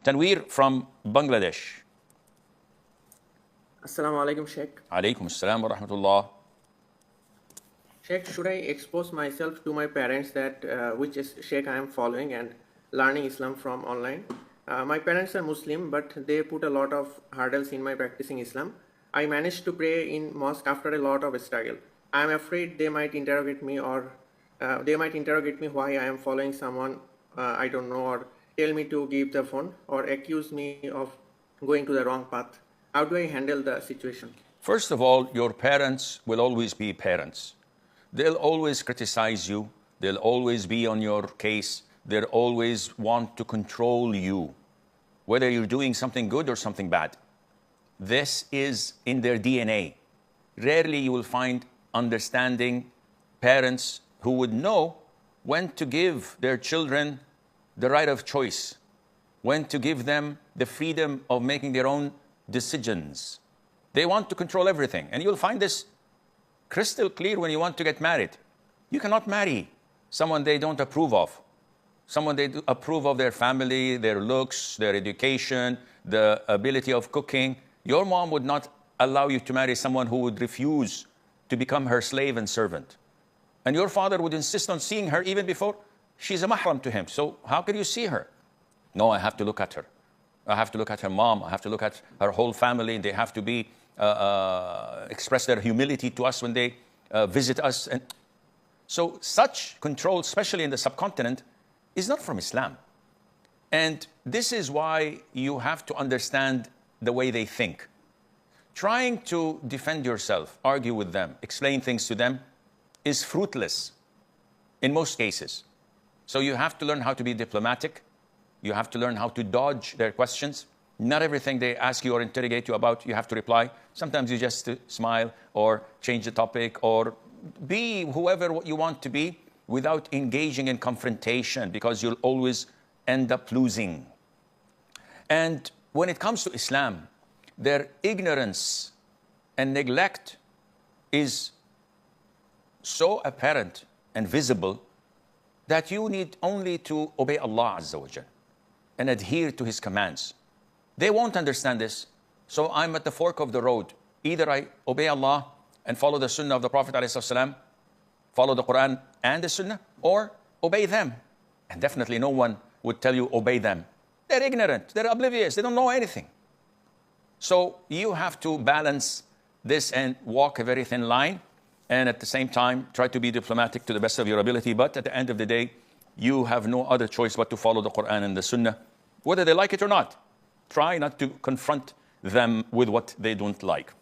Tanweer from Bangladesh. Assalamu alaikum, Sheikh. Alaikum assalam wa rahmatullah. Sheikh, should I expose myself to my parents that which is Sheikh I am following and learning Islam from online? My parents are Muslim, but they put a lot of hurdles in my practicing Islam. I managed to pray in mosque after a lot of struggle. I am afraid they might interrogate me why I am following someone I don't know, or tell me to give the phone, or accuse me of going to the wrong path. How do I handle the situation? First of all, your parents will always be parents. They'll always criticize you. They'll always be on your case. They'll always want to control you, whether you're doing something good or something bad. This is in their DNA. Rarely you will find understanding parents who would know when to give their children the right of choice, when to give them the freedom of making their own decisions. They want to control everything. And you'll find this crystal clear when you want to get married. You cannot marry someone they don't approve of, someone they approve of their family, their looks, their education, the ability of cooking. Your mom would not allow you to marry someone who would refuse to become her slave and servant. And your father would insist on seeing her even before she's a mahram to him. So how can you see her? No, I have to look at her. I have to look at her mom. I have to look at her whole family. They have to be express their humility to us when they visit us. And so such control, especially in the subcontinent, is not from Islam. And this is why you have to understand the way they think. Trying to defend yourself, argue with them, explain things to them is fruitless in most cases. So you have to learn how to be diplomatic. You have to learn how to dodge their questions. Not everything they ask you or interrogate you about, you have to reply. Sometimes you just smile or change the topic or be whoever you want to be without engaging in confrontation, because you'll always end up losing. And when it comes to Islam, their ignorance and neglect is so apparent and visible that you need only to obey Allah Azza wa Jal and adhere to His commands. They won't understand this. So I'm at the fork of the road. Either I obey Allah and follow the Sunnah of the Prophet ﷺ, follow the Quran and the Sunnah, or obey them. And definitely no one would tell you obey them. They're ignorant, they're oblivious, they don't know anything. So you have to balance this and walk a very thin line, and at the same time try to be diplomatic to the best of your ability. But at the end of the day, you have no other choice but to follow the Quran and the Sunnah, whether they like it or not. Try not to confront them with what they don't like.